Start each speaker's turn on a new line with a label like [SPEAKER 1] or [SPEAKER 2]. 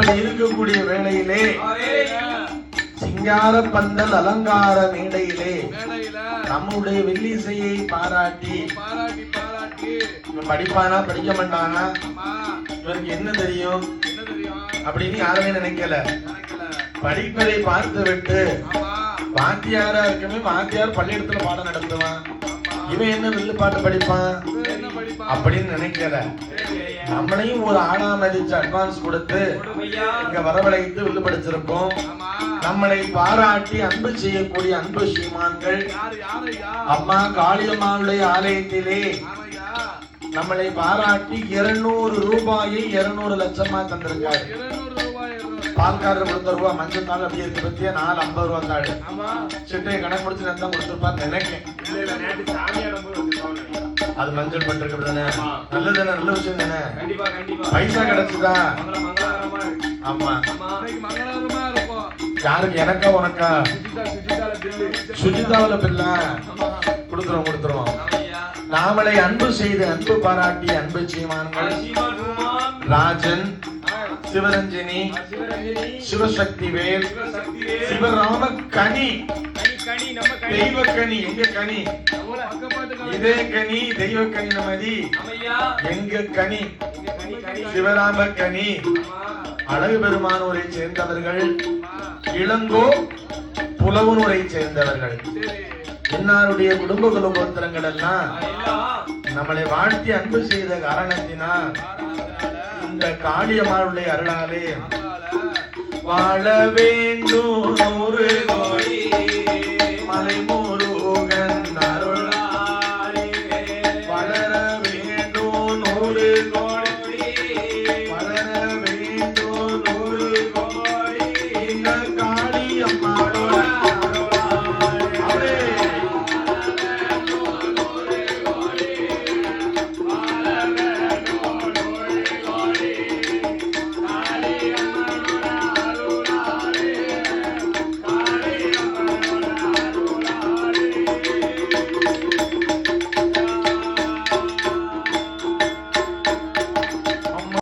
[SPEAKER 1] இப்படி இருக்கக்கூடிய வேளையிலே சிங்கார பந்தல் அலங்கார மேடையிலே நம்முடைய வெள்ளிசையை பாராட்டி படிப்பானா படிக்க மாட்டானா இவருக்கு என்ன தெரியும் அப்படின்னு யாருமே நினைக்கல. படிப்பதை பார்த்து விட்டு வாத்தியாரா இருக்குமே வாத்தியார் பள்ளியிடத்துல பாடம் நடத்துவான், இவன் என்ன வில்லு பாட்டு படிப்பான் அப்படின்னு நினைக்கல. நம்மளையும் ஒரு ஆணா மதிச்சு அட்வான்ஸ் கொடுத்து இங்க வரவழைத்து வில்லு படிச்சிருக்கோம். நம்மளை பாராட்டி அன்பு செய்யக்கூடிய அன்பு ஸ்ரீமான்கள் அம்மா காளியம்மாளுடைய ஆலயத்திலே நம்மளை பாராட்டி 200 ரூபாயை 200 லட்சமா தந்திருக்காரு. பால்காரர் கொடுத்த ரூபா மஞ்சள் தாள் அப்படி இருக்கு பத்தியா 450 ரூபா தாள் சிட்டையை கணக்கு முடிச்சு நான் தான் கொடுத்துருப்பான்னு நினைக்கிறேன். அது மஞ்சள் பண்றது தானே, நல்லது தானே, நல்ல விஷயம் தானே. பைசா கிடைச்சுதா? ஆமா. யாருக்கு? எனக்கா உனக்கா? சுஜிதாவில பில்லா கொடுத்துருவோம். நாமளை அன்பு செய்து அன்பு பாராட்டி அன்பு சீமான்கள் ராஜன், சிவரஞ்சனி, சிவசக்தி வேல், சிவராம கனி, தெய்வ கனி. எங்க கனி? இதே கனி, தெய்வ கனி நமதி எங்க கனி, சிவராம கனி. அழகு பெருமானூரை சேர்ந்தவர்கள், இளங்கோ புலவனூரை சேர்ந்தவர்கள். எல்லாருடைய குடும்ப குலகோத்திரங்கள் எல்லாம் நம்மளை வாழ்த்தி அன்பு செய்த காரணத்தினால் இந்த காளியம்மாளுடைய அருளாலே வாழ வேண்டும் 100 கோடி